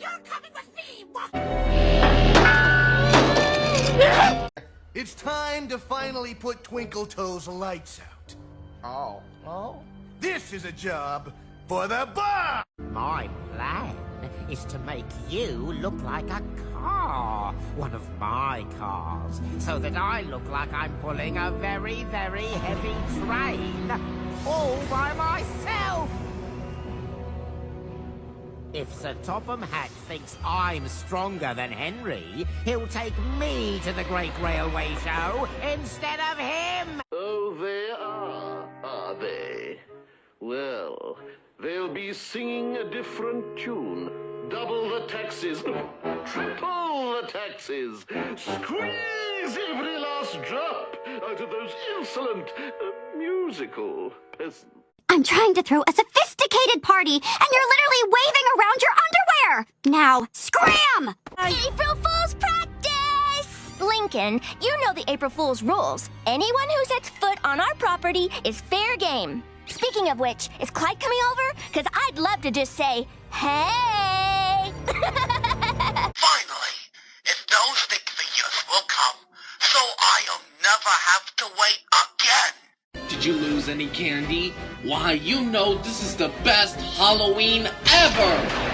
You're coming with me! It's time to finally put Twinkle Toes' lights out. Oh? This is a job for the bar! My plan is to make you look like a car, one of my cars, so that I look like I'm pulling a very, very heavy train all by myself. If Sir Topham Hatt thinks I'm stronger than Henry, he'll take me to the Great Railway Show instead of him! Oh, they are they? Well, they'll be singing a different tune. Double the taxes, triple the taxes. Squeeze every last drop out of those insolent musical peasants. I'm trying to throw a sophisticated party, and you're literally waving around your underwear! Now, scram! April Fool's practice! Lincoln, you know the April Fool's rules. Anyone who sets foot on our property is fair game. Speaking of which, is Clyde coming over? Because I'd love to just say, hey! Finally, if those think the youth will come, so I'll never have to wait again. Did you lose any candy? Why, you know this is the best Halloween ever!